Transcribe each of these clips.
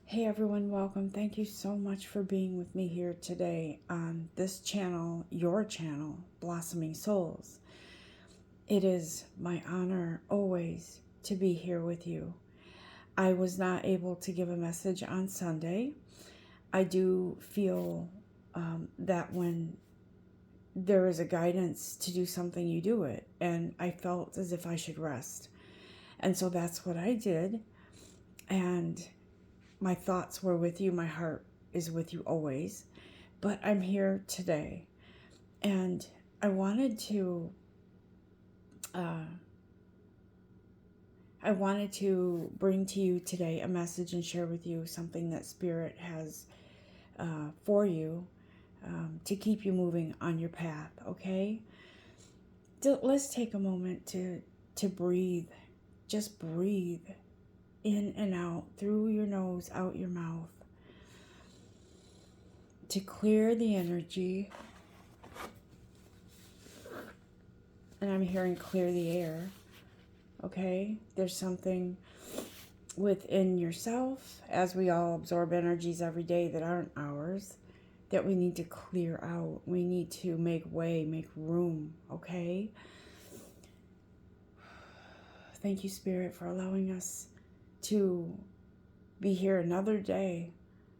Hey everyone, welcome. Thank you so much for being with me here today on this channel, your channel, Blossoming Souls. It is my honor always to be here with you. I was not able to give a message on Sunday. I do feel that when there is a guidance to do something, you do it. And I felt as if I should rest. And so that's what I did. And my thoughts were with you. My heart is with you always. But I'm here today. And I wanted to bring to you today a message and share with you something that Spirit has for you to keep you moving on your path, okay? Let's take a moment to breathe. Just breathe in and out, through your nose, out your mouth, to clear the energy. And I'm hearing clear the air, okay? There's something within yourself, as we all absorb energies every day that aren't ours, that we need to clear out. We need to make way, make room, okay? Thank you, Spirit, for allowing us to be here another day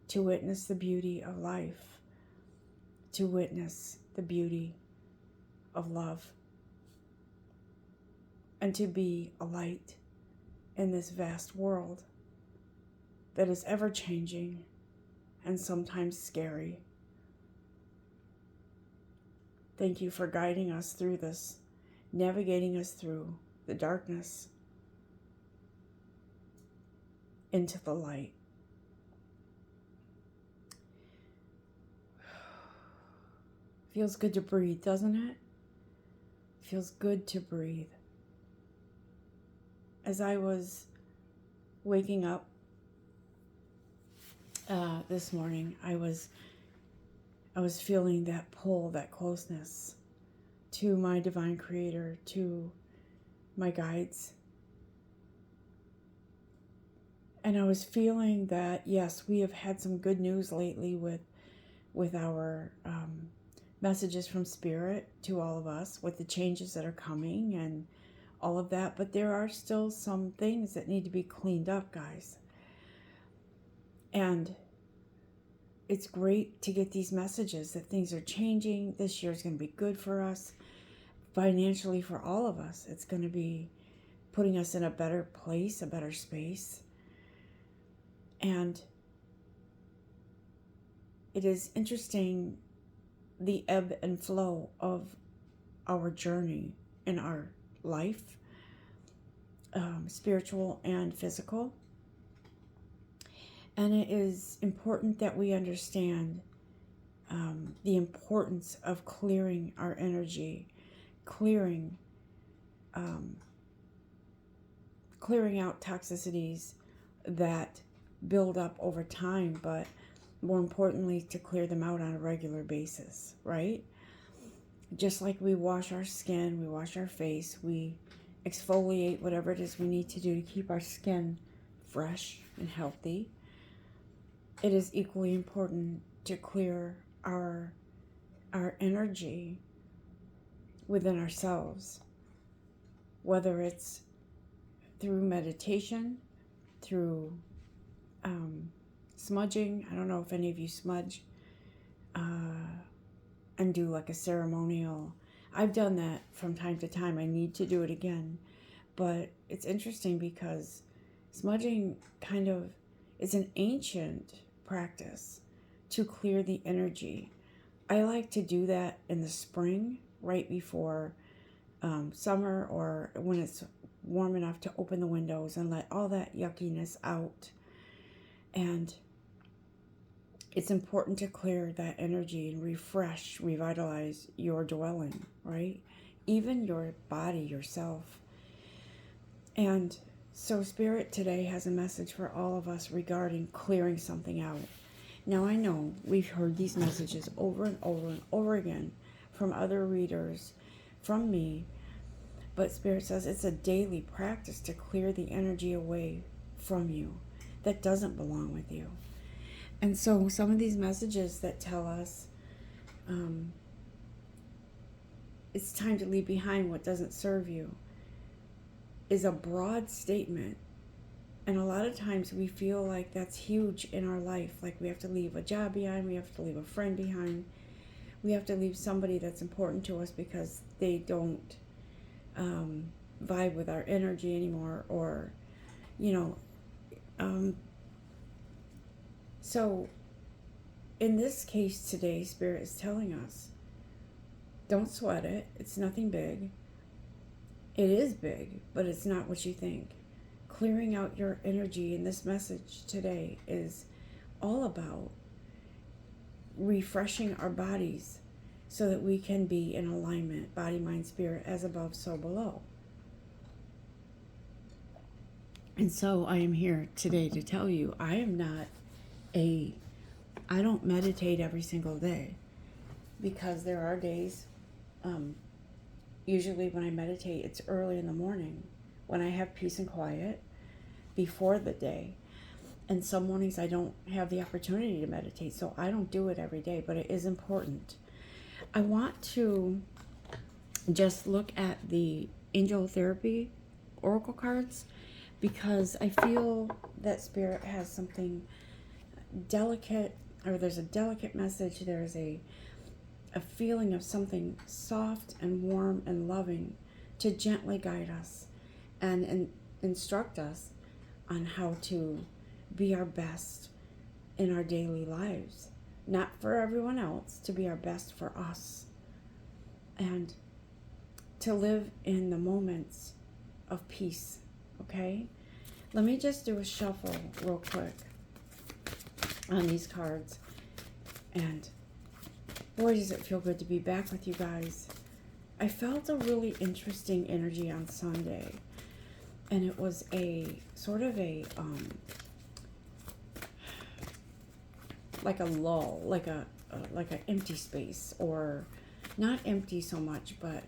to witness the beauty of life, to witness the beauty of love, and to be a light in this vast world that is ever changing and sometimes scary. Thank you for guiding us through this, navigating us through the darkness into the light. Feels good to breathe, doesn't it? Feels good to breathe. As I was waking up this morning, I was feeling that pull, that closeness to my divine creator, to my guides. And I was feeling that, yes, we have had some good news lately with our messages from Spirit to all of us, with the changes that are coming and all of that. But there are still some things that need to be cleaned up, guys. And it's great to get these messages that things are changing. This year is going to be good for us, financially, for all of us. It's going to be putting us in a better place, a better space. And it is interesting, the ebb and flow of our journey in our life, spiritual and physical. And it is important that we understand the importance of clearing our energy, clearing out toxicities that build up over time, but more importantly, to clear them out on a regular basis, right? Just like we wash our skin, we wash our face, we exfoliate whatever it is we need to do to keep our skin fresh and healthy. It is equally important to clear our energy within ourselves, whether it's through meditation, through smudging. I don't know if any of you smudge and do like a ceremonial. I've done that from time to time. I need to do it again. But it's interesting because smudging kind of is an ancient practice to clear the energy. I like to do that in the spring, right before summer, or when it's warm enough to open the windows and let all that yuckiness out. And it's important to clear that energy and refresh, revitalize your dwelling, right? Even your body, yourself. And so Spirit today has a message for all of us regarding clearing something out. Now, I know we've heard these messages over and over and over again from other readers, from me, but Spirit says it's a daily practice to clear the energy away from you, that doesn't belong with you. And so some of these messages that tell us it's time to leave behind what doesn't serve you is a broad statement. And a lot of times we feel like that's huge in our life. Like we have to leave a job behind, we have to leave a friend behind, we have to leave somebody that's important to us because they don't vibe with our energy anymore, or, you know. So in this case today, Spirit is telling us, don't sweat it. It's nothing big. It is big, but it's not what you think. Clearing out your energy in this message today is all about refreshing our bodies so that we can be in alignment, body, mind, spirit, as above, so below. And so I am here today to tell you, I don't meditate every single day, because there are days, usually when I meditate, it's early in the morning when I have peace and quiet before the day. And some mornings I don't have the opportunity to meditate, so I don't do it every day, but it is important. I want to just look at the angel therapy oracle cards, because I feel that Spirit has something delicate, or there's a delicate message, there's a feeling of something soft and warm and loving to gently guide us and instruct us on how to be our best in our daily lives. Not for everyone else, to be our best for us. And to live in the moments of peace, okay? Let me just do a shuffle real quick on these cards. And boy, does it feel good to be back with you guys. I felt a really interesting energy on Sunday. And it was a sort of a, like a lull, like an empty space, or not empty so much, but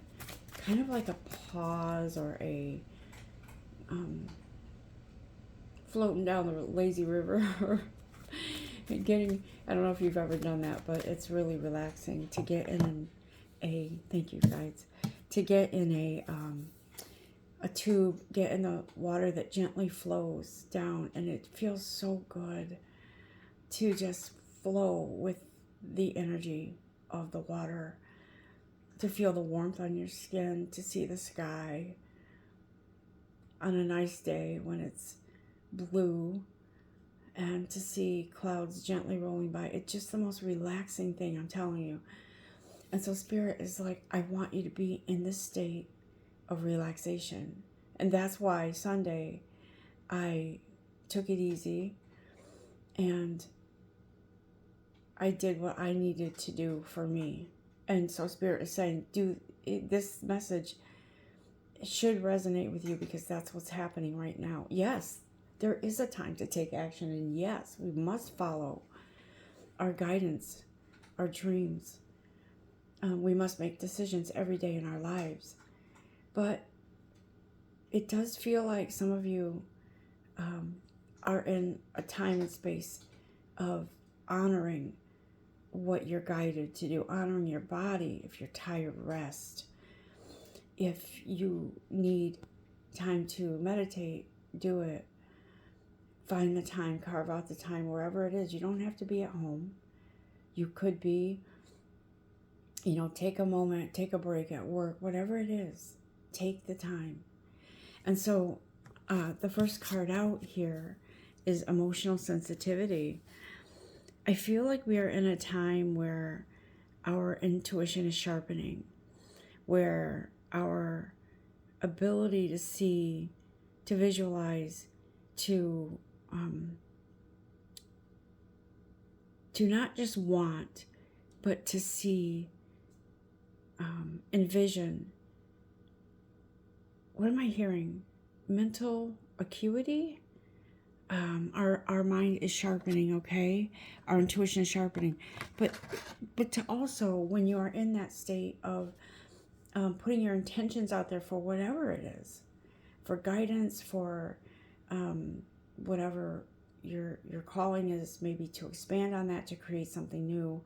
kind of like a pause, or a floating down the lazy river, or getting, I don't know if you've ever done that, but it's really relaxing to get in thank you guys, to get in a tube, get in the water that gently flows down, and it feels so good to just flow with the energy of the water, to feel the warmth on your skin, to see the sky on a nice day when it's blue, and to see clouds gently rolling by. It's just the most relaxing thing, I'm telling you. And so Spirit is like, I want you to be in this state of relaxation. And that's why Sunday I took it easy and I did what I needed to do for me. And so Spirit is saying, this message should resonate with you, because that's what's happening right now. Yes, there is a time to take action, and yes, we must follow our guidance, our dreams. We must make decisions every day in our lives. But it does feel like some of you are in a time and space of honoring what you're guided to do, honoring your body. If you're tired, rest. If you need time to meditate, do it. Find the time, carve out the time, wherever it is. You don't have to be at home. You could be, take a moment, take a break at work, whatever it is, take the time. And so the first card out here is emotional sensitivity. I feel like we are in a time where our intuition is sharpening, where our ability to see, to visualize, to not just want, but to see, envision. What am I hearing? Mental acuity? Our mind is sharpening, okay? Our intuition is sharpening. But to also, when you are in that state of putting your intentions out there for whatever it is, for guidance, for whatever your calling is maybe to expand on that, to create something new.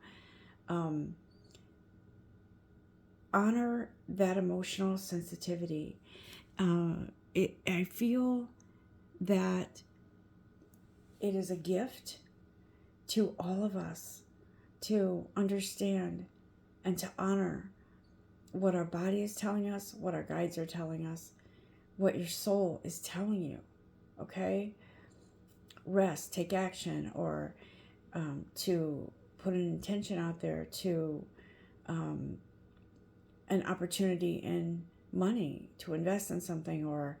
Honor that emotional sensitivity. I feel that it is a gift to all of us to understand and to honor what our body is telling us, what our guides are telling us, what your soul is telling you. Okay? Rest, take action, or to put an intention out there, to an opportunity in money to invest in something, or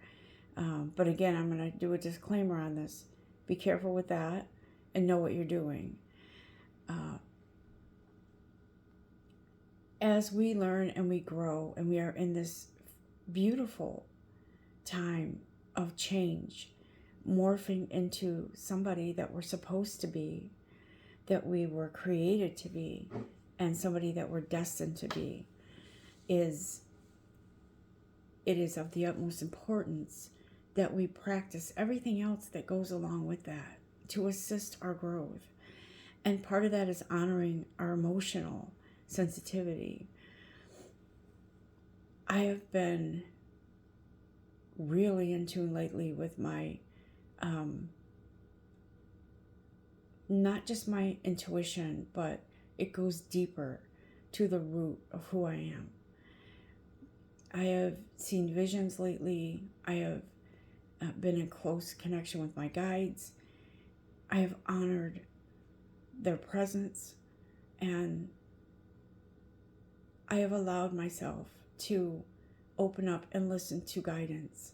but again, I'm going to do a disclaimer on this. Be careful with that and know what you're doing. As we learn and we grow, and we are in this beautiful time of change, morphing into somebody that we're supposed to be, that we were created to be, and somebody that we're destined to be, it is of the utmost importance that we practice everything else that goes along with that to assist our growth. And part of that is honoring our emotional sensitivity. I have been really in tune lately with my, not just my intuition, but it goes deeper to the root of who I am. I have seen visions lately. I have been in close connection with my guides. I have honored their presence, and I have allowed myself to open up and listen to guidance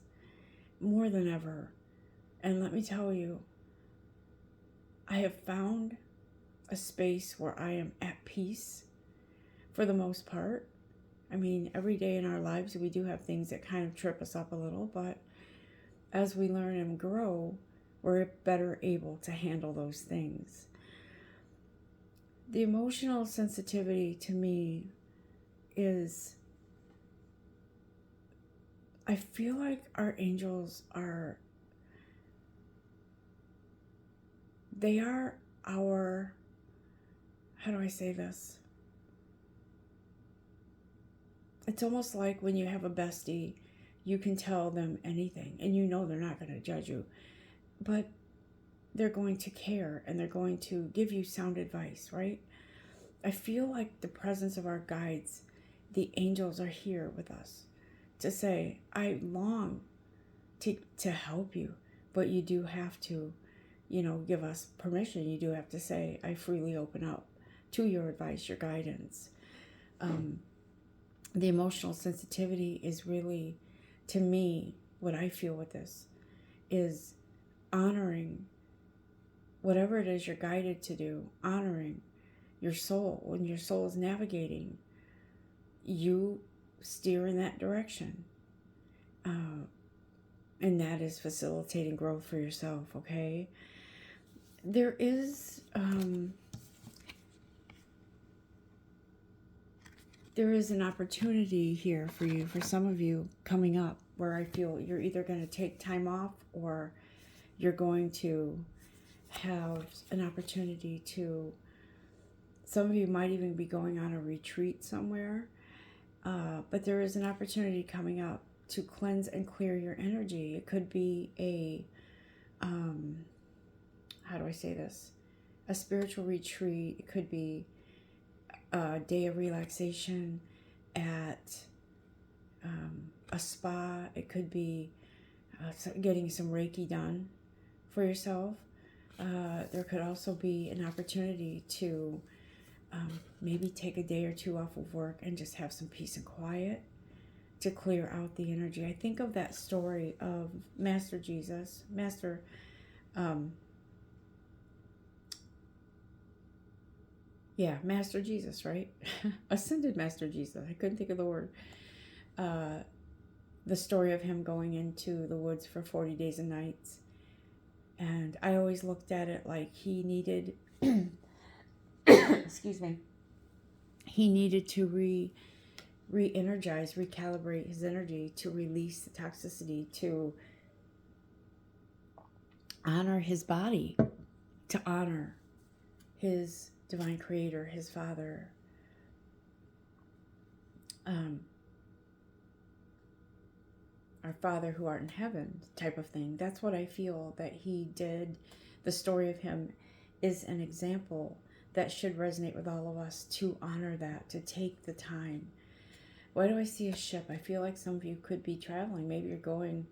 more than ever. And let me tell you, I have found a space where I am at peace for the most part. I mean, every day in our lives, we do have things that kind of trip us up a little, but as we learn and grow, we're better able to handle those things. The emotional sensitivity to me is, I feel like our angels are, they are our, how do I say this? It's almost like when you have a bestie, you can tell them anything and you know they're not going to judge you, but they're going to care and they're going to give you sound advice, right? I feel like the presence of our guides, the angels, are here with us to say, I long to help you, but you do have to, give us permission. You do have to say, I freely open up to your advice, your guidance. The emotional sensitivity is really, to me, what I feel with this is honoring whatever it is you're guided to do, honoring your soul. When your soul is navigating, you steer in that direction. And that is facilitating growth for yourself, okay? There is an opportunity here for you, for some of you, coming up, where I feel you're either going to take time off or you're going to have an opportunity to, some of you might even be going on a retreat somewhere, but there is an opportunity coming up to cleanse and clear your energy. It could be a, how do I say this? A spiritual retreat. It could be a day of relaxation at a spa. It could be getting some Reiki done for yourself. There could also be an opportunity to maybe take a day or two off of work and just have some peace and quiet to clear out the energy. I think of that story of Master Jesus, Master Jesus, right? Ascended Master Jesus. I couldn't think of the word. The story of him going into the woods for 40 days and nights. And I always looked at it like he needed, excuse me, he needed to re-energize, recalibrate his energy, to release the toxicity, to honor his body, to honor his divine creator, his Father, our Father who art in heaven type of thing. That's what I feel that he did. The story of him is an example that should resonate with all of us, to honor that, to take the time. Why do I see a ship? I feel like some of you could be traveling. Maybe you're going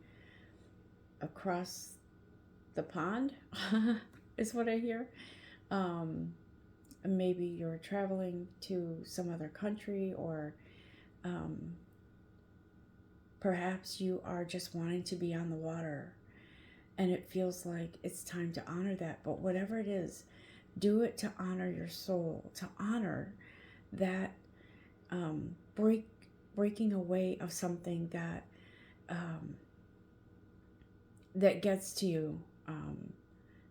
across the pond is what I hear. Maybe you're traveling to some other country, or perhaps you are just wanting to be on the water and it feels like it's time to honor that. But whatever it is, do it to honor your soul, to honor that breaking away of something that that gets to you,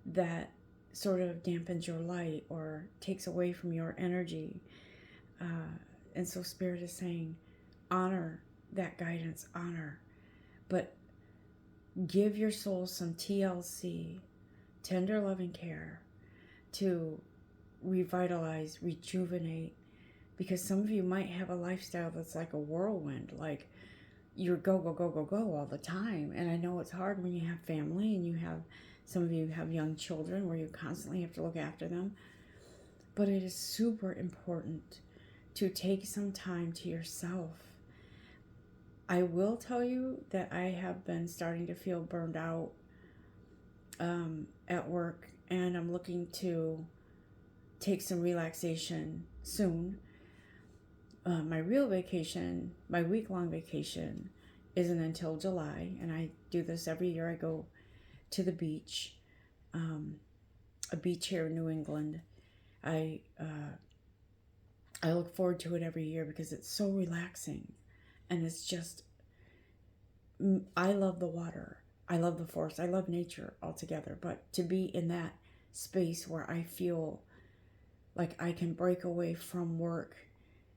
that sort of dampens your light or takes away from your energy. And so Spirit is saying, honor that guidance, honor, but give your soul some TLC, tender loving care, to revitalize, rejuvenate, because some of you might have a lifestyle that's like a whirlwind, like you're go, go, go, go, go all the time. And I know it's hard when you have family and you have, some of you have young children where you constantly have to look after them. But it is super important to take some time to yourself. I will tell you that I have been starting to feel burned out at work, and I'm looking to take some relaxation soon. My real vacation, my week-long vacation, isn't until July, and I do this every year. I go to the beach, a beach here in New England. I look forward to it every year because it's so relaxing, and it's just, I love the water, I love the forest, I love nature altogether. But to be in that space where I feel like I can break away from work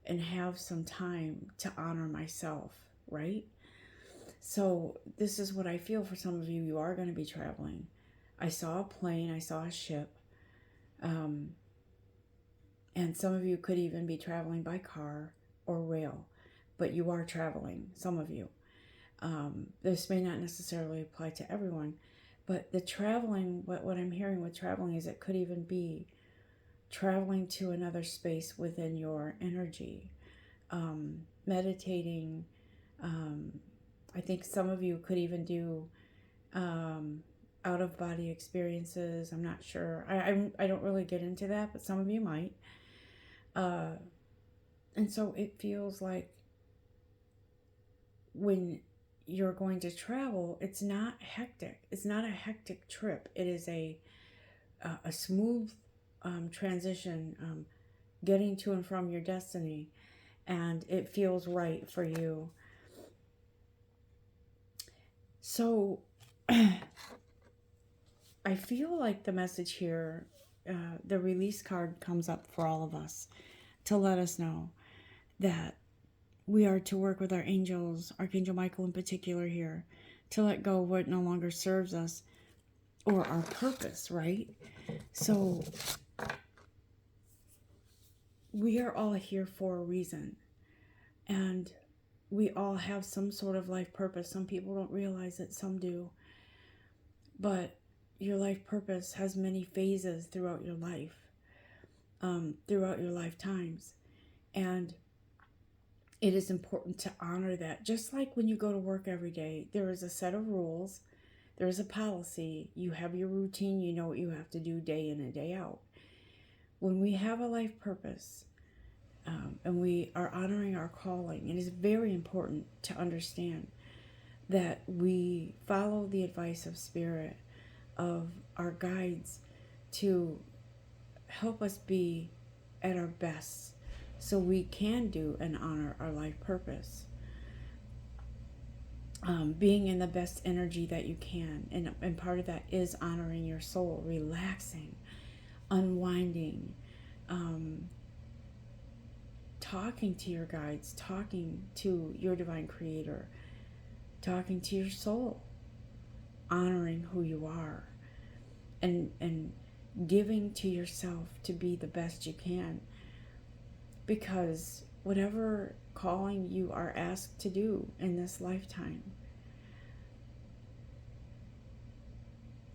and have some time to honor myself, right? So this is what I feel for some of you. You are going to be traveling. I saw a plane, I saw a ship, and some of you could even be traveling by car or rail, but you are traveling, some of you. This may not necessarily apply to everyone, but the traveling, what I'm hearing with traveling is it could even be traveling to another space within your energy, meditating. I think some of you could even do out-of-body experiences. I'm not sure. I don't really get into that, but some of you might. And so it feels like when you're going to travel, it's not hectic. It's not a hectic trip. It is a smooth transition, getting to and from your destiny, and it feels right for you. So I feel like the message here, the release card comes up for all of us to let us know that we are to work with our angels, Archangel Michael in particular here, to let go of what no longer serves us or our purpose, right? So we are all here for a reason, and we all have some sort of life purpose. Some people don't realize it, some do. But your life purpose has many phases throughout your life, throughout your lifetimes. And it is important to honor that. Just like when you go to work every day, there is a set of rules, there is a policy, you have your routine, you know what you have to do day in and day out. When we have a life purpose, and we are honoring our calling, it is very important to understand that we follow the advice of Spirit, of our guides, to help us be at our best so we can do and honor our life purpose. Being in the best energy that you can. And part of that is honoring your soul, relaxing, unwinding, talking to your guides, talking to your divine creator, talking to your soul, honoring who you are, and giving to yourself to be the best you can, because whatever calling you are asked to do in this lifetime,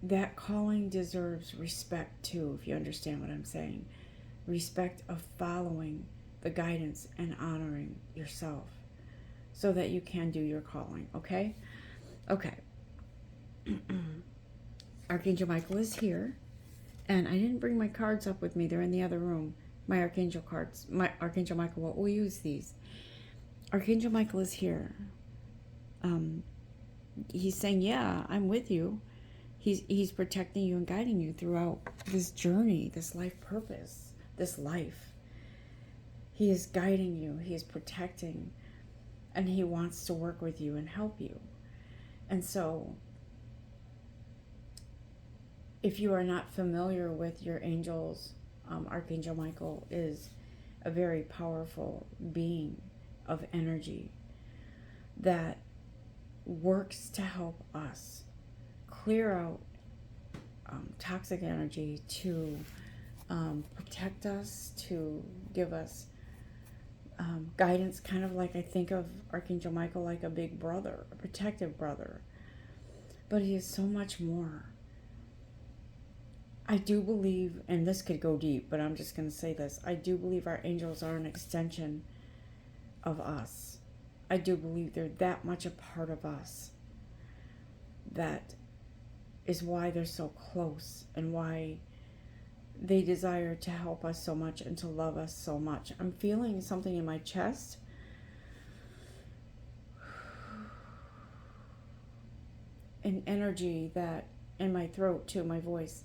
that calling deserves respect too, if you understand what I'm saying. Respect of following the guidance and honoring yourself so that you can do your calling, okay? Okay. Archangel Michael is here, and I didn't bring my cards up with me. They're in the other room. My Archangel cards. My Archangel Michael will use these. Archangel Michael is here. He's saying, yeah, I'm with you. He's protecting you and guiding you throughout this journey, this life purpose, this life. He is guiding you. He is protecting, and he wants to work with you and help you. And so, if you are not familiar with your angels, Archangel Michael is a very powerful being of energy that works to help us clear out toxic energy, to protect us, to give us guidance, kind of like I think of Archangel Michael like a big brother, a protective brother. But he is so much more. I do believe, and this could go deep, but I'm just going to say this. I do believe our angels are an extension of us. I do believe they're that much a part of us. That is why they're so close and why they desire to help us so much and to love us so much. I'm feeling something in my chest. An energy that, in my throat too, my voice.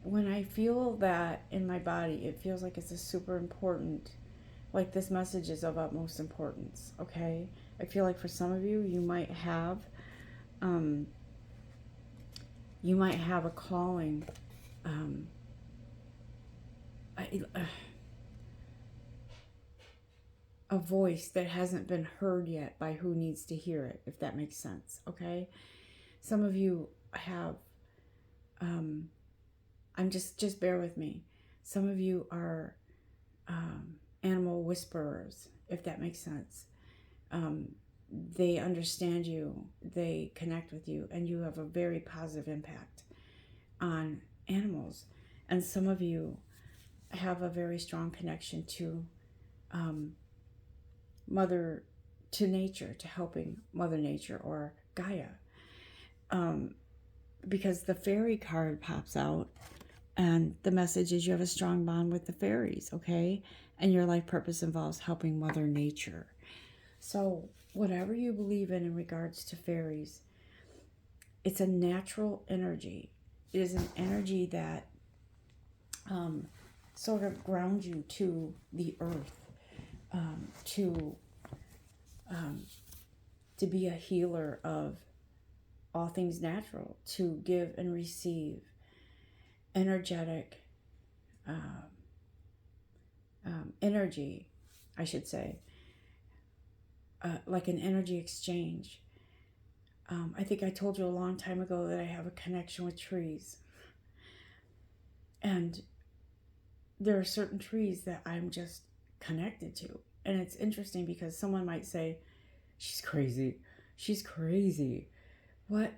When I feel that in my body, it feels like it's a super important, like this message is of utmost importance, okay? I feel like for some of you, you might have a calling, a voice that hasn't been heard yet by who needs to hear it, if that makes sense, okay? Some of you have, I'm just bear with me. Some of you are animal whisperers, if that makes sense. They understand you, they connect with you, and you have a very positive impact on animals. And some of you have a very strong connection to nature, to helping Mother Nature or Gaia. Because the fairy card pops out, and the message is you have a strong bond with the fairies, okay? And your life purpose involves helping Mother Nature. So whatever you believe in regards to fairies, it's a natural energy. It is an energy that sort of grounds you to the earth, to be a healer of all things natural, to give and receive energetic energy, I should say, like an energy exchange. I think I told you a long time ago that I have a connection with trees. And there are certain trees that I'm just connected to. And it's interesting because someone might say, she's crazy. She's crazy. What?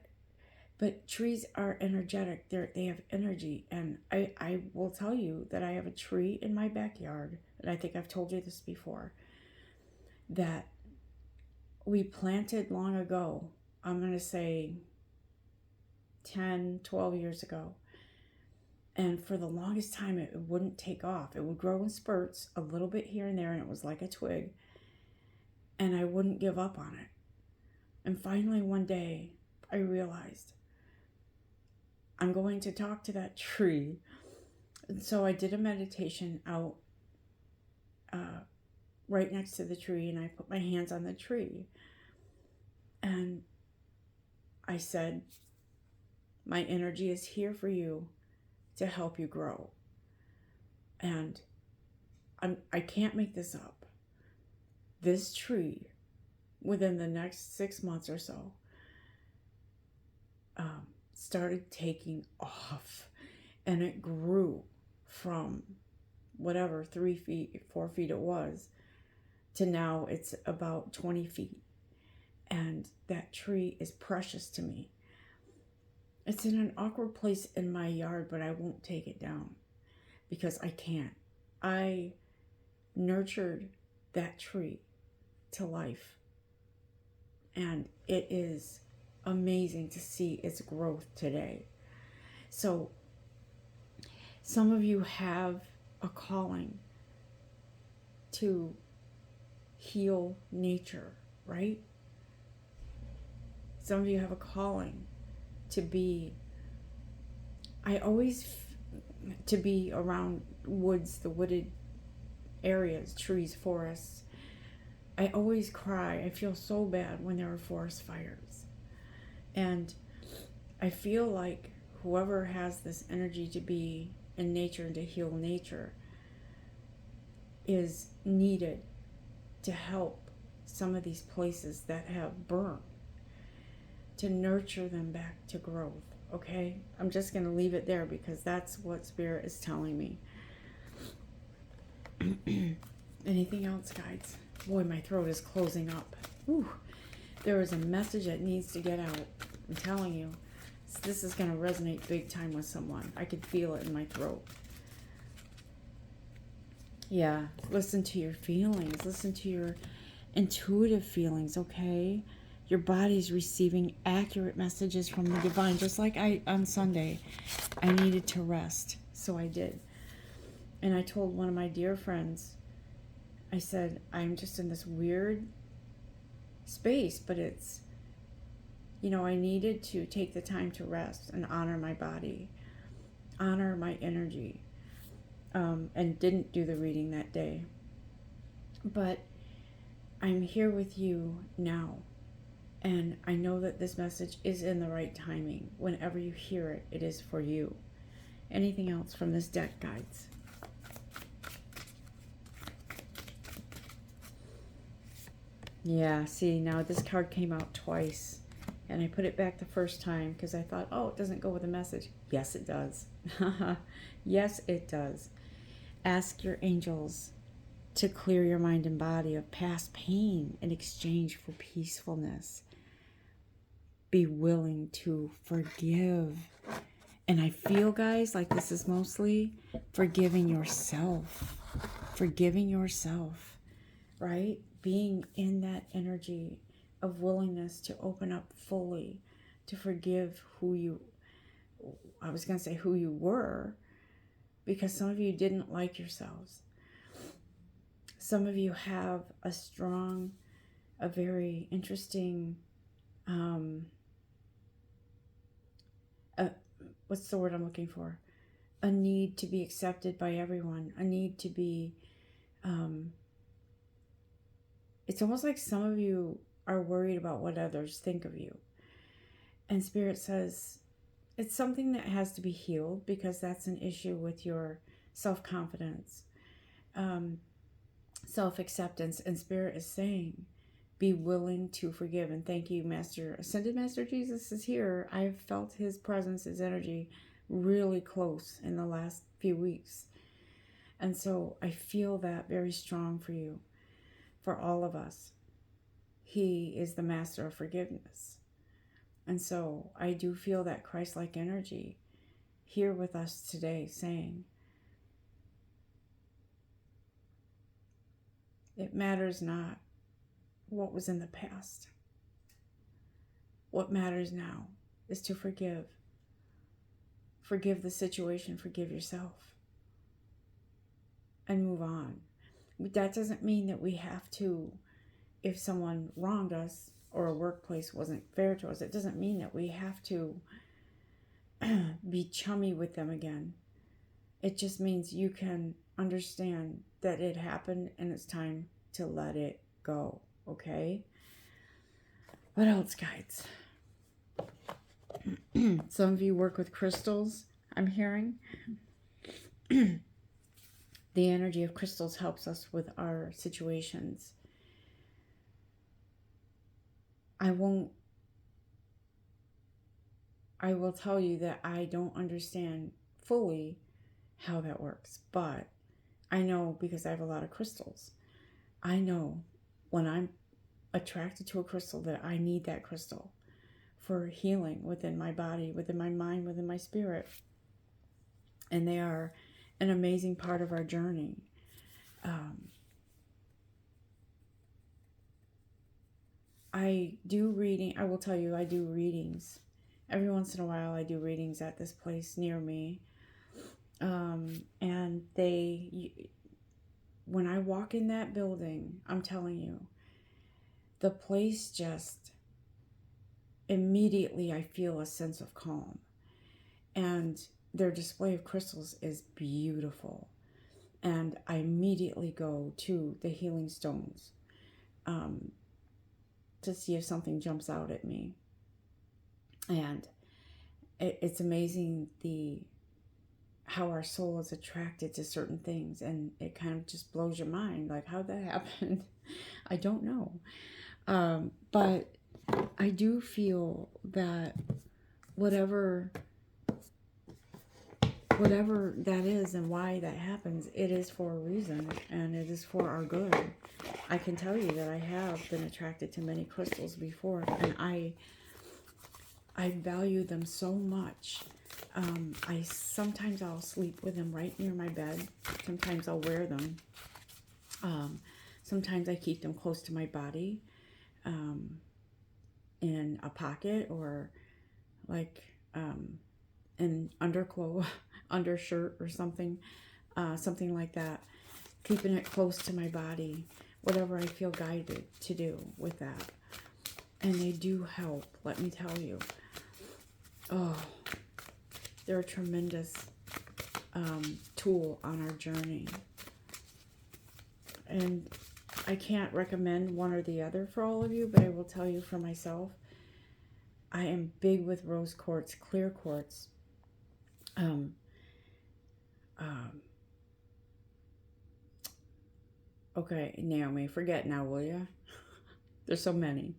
But trees are energetic. They have energy. And I will tell you that I have a tree in my backyard, and I think I've told you this before, that we planted long ago. I'm going to say 10, 12 years ago. And for the longest time, it wouldn't take off. It would grow in spurts, a little bit here and there, and it was like a twig. And I wouldn't give up on it. And finally, one day, I realized I'm going to talk to that tree. And so I did a meditation out right next to the tree, and I put my hands on the tree. And I said, my energy is here for you to help you grow. And I can't make this up. This tree, within the next 6 months or so, started taking off, and it grew from whatever 3 feet, 4 feet it was, to now it's about 20 feet. And that tree is precious to me. It's in an awkward place in my yard, but I won't take it down because I can't. I nurtured that tree to life, and it is amazing to see its growth today. So some of you have a calling to heal nature, right? Some of you have a calling to be, to be around woods, the wooded areas, trees, forests. I always cry. I feel so bad when there are forest fires. And I feel like whoever has this energy to be in nature and to heal nature is needed to help some of these places that have burned, to nurture them back to growth. Okay? I'm just going to leave it there because that's what Spirit is telling me. Anything else, guys? Boy, my throat is closing up. Whew. There is a message that needs to get out. I'm telling you, this is going to resonate big time with someone. I could feel it in my throat. Yeah, listen to your feelings. Listen to your intuitive feelings, okay? Your body's receiving accurate messages from the divine. Just like on Sunday, I needed to rest, so I did. And I told one of my dear friends, I said, I'm just in this weird space, but it's, I needed to take the time to rest and honor my body, honor my energy, and didn't do the reading that day. But I'm here with you now, and I know that this message is in the right timing. Whenever you hear it, it is for you. Anything else from this deck, guides? Yeah, see, now this card came out twice, and I put it back the first time because I thought, oh, it doesn't go with the message. Yes, it does. Yes, it does. Ask your angels to clear your mind and body of past pain in exchange for peacefulness. Be willing to forgive. And I feel, guys, like this is mostly forgiving yourself. Forgiving yourself, right? Being in that energy of willingness to open up fully, to forgive who you were, because some of you didn't like yourselves. Some of you have a very interesting, what's the word I'm looking for? A need to be accepted by everyone, a need to be, it's almost like some of you are worried about what others think of you. And Spirit says it's something that has to be healed because that's an issue with your self-confidence, self-acceptance. And Spirit is saying, be willing to forgive. And thank you, Ascended Master Jesus is here. I've felt his presence, his energy really close in the last few weeks. And so I feel that very strong for you, for all of us. He is the master of forgiveness. And so I do feel that Christ-like energy here with us today saying, it matters not what was in the past. What matters now is to forgive. Forgive the situation, forgive yourself, and move on. That doesn't mean that we have to, if someone wronged us or a workplace wasn't fair to us, it doesn't mean that we have to be chummy with them again. It just means you can understand that it happened and it's time to let it go, okay? What else, guides? Some of you work with crystals, I'm hearing. The energy of crystals helps us with our situations. I won't I will tell you that I don't understand fully how that works, but I know because I have a lot of crystals. I know when I'm attracted to a crystal that I need that crystal for healing within my body, within my mind, within my spirit. And they are an amazing part of our journey. Um, I do reading. I will tell you, I do readings. Every once in a while, I do readings at this place near me. And when I walk in that building, I'm telling you, the place just immediately I feel a sense of calm. And their display of crystals is beautiful. And I immediately go to the healing stones um, to see if something jumps out at me. And it's amazing how our soul is attracted to certain things, and it kind of just blows your mind, like how'd that happen. I don't know, but I do feel that whatever that is and why that happens, it is for a reason, and it is for our good. I can tell you that I have been attracted to many crystals before, and I value them so much. Sometimes I'll sleep with them right near my bed. Sometimes I'll wear them. Sometimes I keep them close to my body, in a pocket, or like an undershirt or something, something like that. Keeping it close to my body, whatever I feel guided to do with that. And they do help, let me tell you. Oh, they're a tremendous tool on our journey. And I can't recommend one or the other for all of you, but I will tell you for myself, I am big with rose quartz, clear quartz. Okay, Naomi, forget now, will ya? There's so many.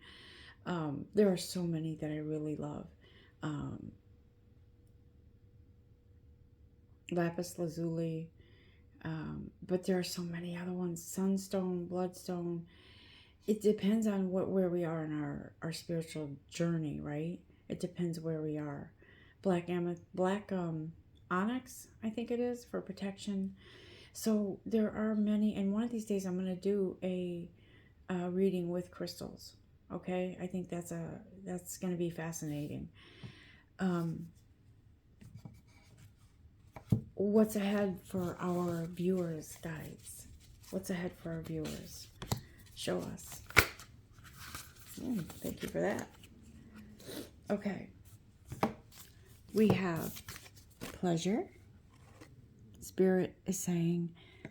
There are so many that I really love. Lapis lazuli, but there are so many other ones. Sunstone, bloodstone. It depends on where we are in our spiritual journey, right? It depends where we are. Black onyx, I think it is, for protection. So there are many, and one of these days I'm going to do a reading with crystals. Okay, I think that's going to be fascinating. What's ahead for our viewers, guys? What's ahead for our viewers? Show us. Thank you for that. Okay. We have pleasure. Spirit is saying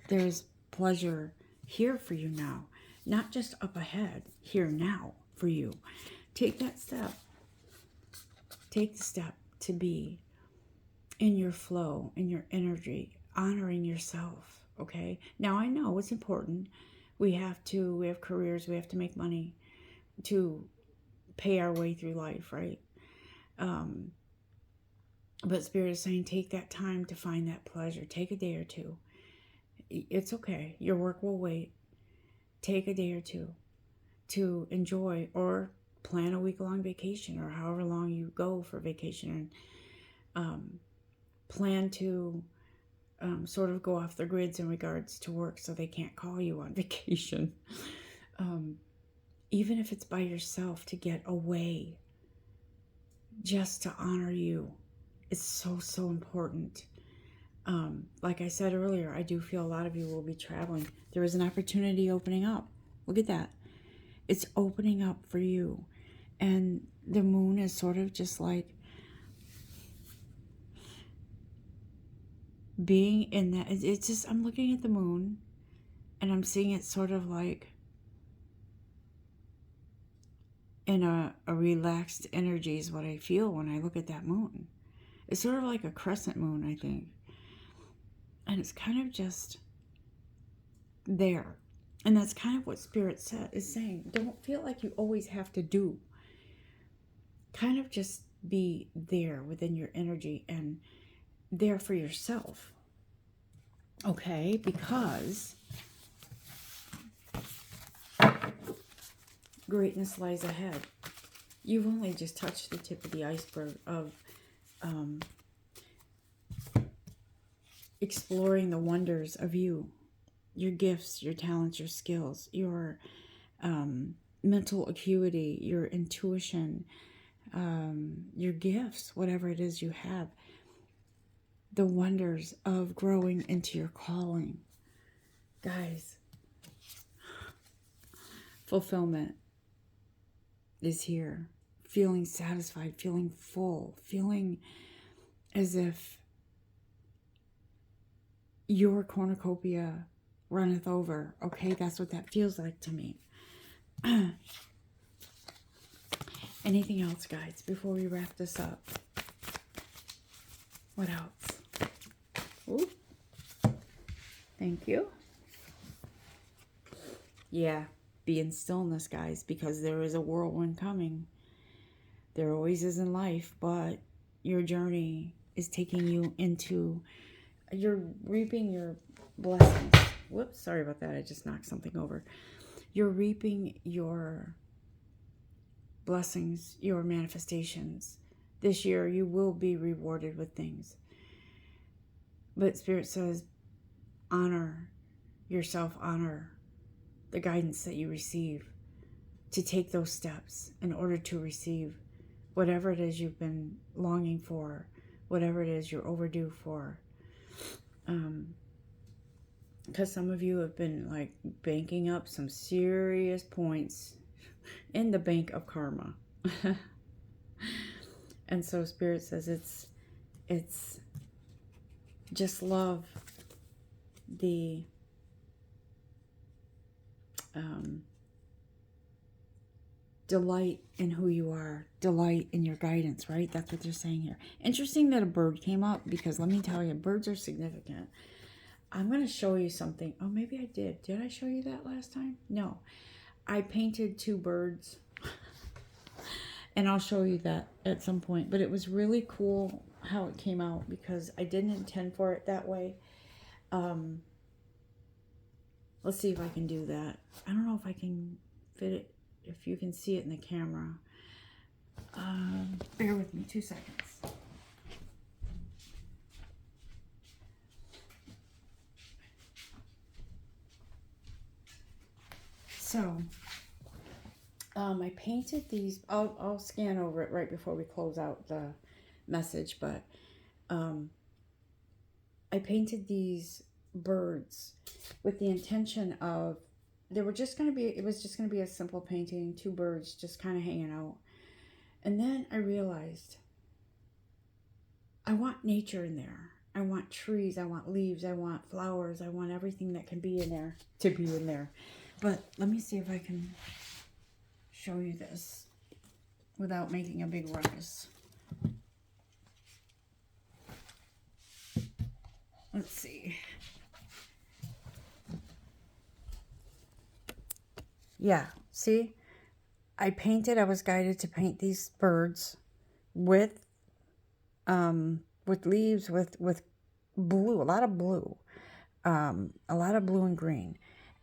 there's pleasure here for you now. Not just up ahead, here now for you. Take that step. Take the step to be in your flow, in your energy, honoring yourself, okay? Now, I know it's important. We have careers, we have to make money to pay our way through life, right? But Spirit is saying, take that time to find that pleasure. Take a day or two. It's okay. Your work will wait. Take a day or two to enjoy, or plan a week-long vacation, or however long you go for vacation, and plan to sort of go off the grids in regards to work, so they can't call you on vacation. Even if it's by yourself, to get away just to honor you. It's so, so important. Like I said earlier, I do feel a lot of you will be traveling. There is an opportunity opening up. Look at that. It's opening up for you. And the moon is sort of just like being in that. It's just, I'm looking at the moon and I'm seeing it sort of like in a relaxed energy is what I feel when I look at that moon. It's sort of like a crescent moon, I think. And it's kind of just there. And that's kind of what Spirit is saying. Don't feel like you always have to do. Kind of just be there within your energy and there for yourself. Okay, because greatness lies ahead. You've only just touched the tip of the iceberg of exploring the wonders of you, your gifts, your talents, your skills, your mental acuity, your intuition, your gifts, whatever it is you have. The wonders of growing into your calling. Guys, fulfillment is here. Feeling satisfied, feeling full, feeling as if your cornucopia runneth over. Okay, that's what that feels like to me. Anything else, guys, before we wrap this up? What else? Ooh. Thank you. Yeah, be in stillness, guys, because there is a whirlwind coming. There always is in life, but your journey is taking you into, you're reaping your blessings. Whoops, sorry about that. I just knocked something over. You're reaping your blessings, your manifestations. This year, you will be rewarded with things. But Spirit says, honor yourself, honor the guidance that you receive, to take those steps in order to receive whatever it is you've been longing for, whatever it is you're overdue for. Because some of you have been like banking up some serious points in the bank of karma. And so Spirit says it's just love the delight in who you are, delight in your guidance, right? That's what they're saying here. Interesting that a bird came up, because let me tell you, birds are significant. I'm going to show you something. Oh, maybe I did. Did I show you that last time? No. I painted 2 birds, and I'll show you that at some point. But it was really cool how it came out, because I didn't intend for it that way. Let's see if I can do that. I don't know if I can fit it, if you can see it in the camera. Bear with me 2 seconds. So, I painted these. I'll scan over it right before we close out the message, but I painted these birds with the intention of, it was just going to be a simple painting, 2 birds just kind of hanging out. And then I realized I want nature in there. I want trees, I want leaves, I want flowers, I want everything that can be in there to be in there. But let me see if I can show you this without making a big ruckus. Let's see. Yeah, see? I was guided to paint these birds with leaves, with blue, a lot of blue and green.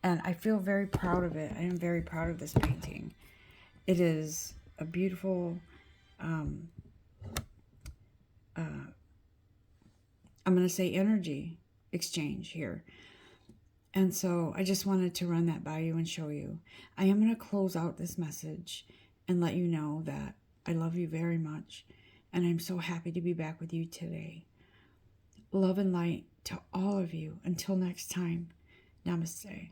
And I feel very proud of it. I am very proud of this painting. It is a beautiful, I'm going to say energy exchange here. And so I just wanted to run that by you and show you. I am going to close out this message and let you know that I love you very much. And I'm so happy to be back with you today. Love and light to all of you. Until next time, namaste.